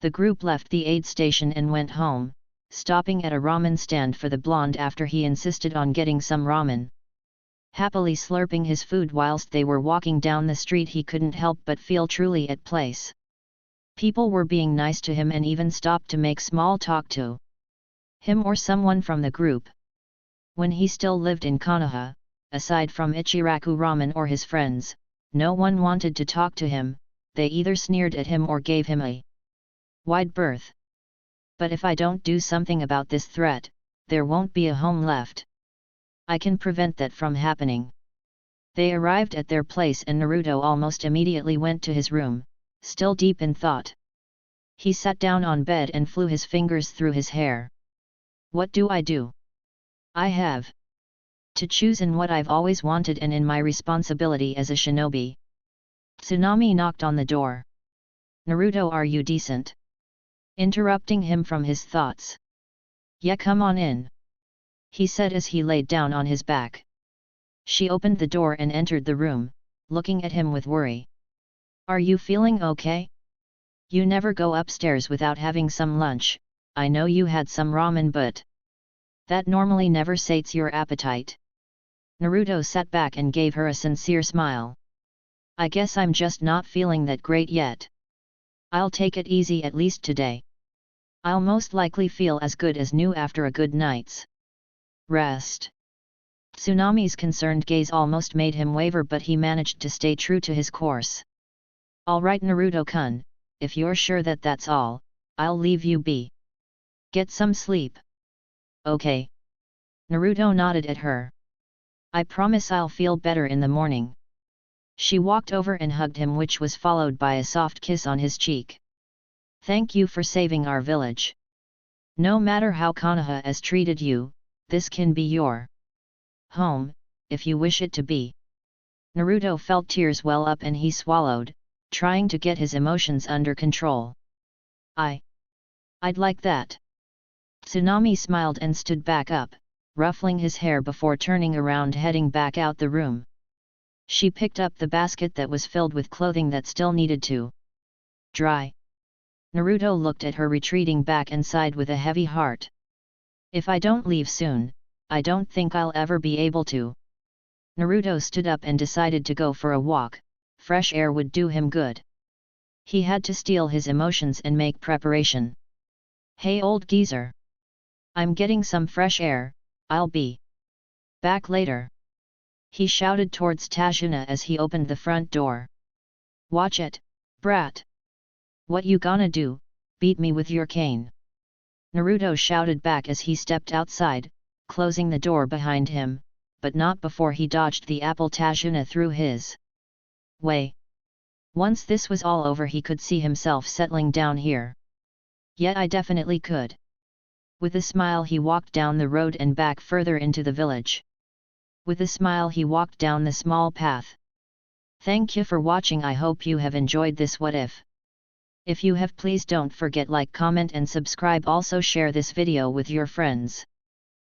The group left the aid station and went home, stopping at a ramen stand for the blonde after he insisted on getting some ramen. Happily slurping his food whilst they were walking down the street, he couldn't help but feel truly at place. People were being nice to him and even stopped to make small talk to him or someone from the group. When he still lived in Konoha, aside from Ichiraku Ramen or his friends, no one wanted to talk to him. They either sneered at him or gave him a wide berth. But if I don't do something about this threat, there won't be a home left. I can prevent that from happening. They arrived at their place and Naruto almost immediately went to his room, still deep in thought. He sat down on bed and flew his fingers through his hair. What do I do? I have to choose in what I've always wanted and in my responsibility as a shinobi. Tsunami knocked on the door. Naruto, are you decent? Interrupting him from his thoughts. Yeah, come on in, he said as he laid down on his back. She opened the door and entered the room, looking at him with worry. Are you feeling okay? You never go upstairs without having some lunch. I know you had some ramen, but that normally never sates your appetite. Naruto sat back and gave her a sincere smile. I guess I'm just not feeling that great yet. I'll take it easy at least today. I'll most likely feel as good as new after a good night's rest. Tsunami's concerned gaze almost made him waver, but he managed to stay true to his course. Alright Naruto-kun, if you're sure that that's all, I'll leave you be. Get some sleep. Okay. Naruto nodded at her. I promise I'll feel better in the morning. She walked over and hugged him, which was followed by a soft kiss on his cheek. Thank you for saving our village. No matter how Konoha has treated you, this can be your home, if you wish it to be. Naruto felt tears well up and he swallowed, trying to get his emotions under control. I'd like that. Tsunami smiled and stood back up, ruffling his hair before turning around heading back out the room. She picked up the basket that was filled with clothing that still needed to dry. Naruto looked at her retreating back and sighed with a heavy heart. If I don't leave soon, I don't think I'll ever be able to. Naruto stood up and decided to go for a walk. Fresh air would do him good. He had to steel his emotions and make preparation. Hey old geezer. I'm getting some fresh air, I'll be back later. He shouted towards Tajuna as he opened the front door. Watch it, brat. What you gonna do, beat me with your cane? Naruto shouted back as he stepped outside, closing the door behind him, but not before he dodged the apple Tajuna threw his way. Once this was all over he could see himself settling down here. Yet I definitely could. With a smile he walked down the road and back further into the village. With a smile he walked down the small path. Thank you for watching. I hope you have enjoyed this what if. If you have, please don't forget like, comment and subscribe. Also share this video with your friends.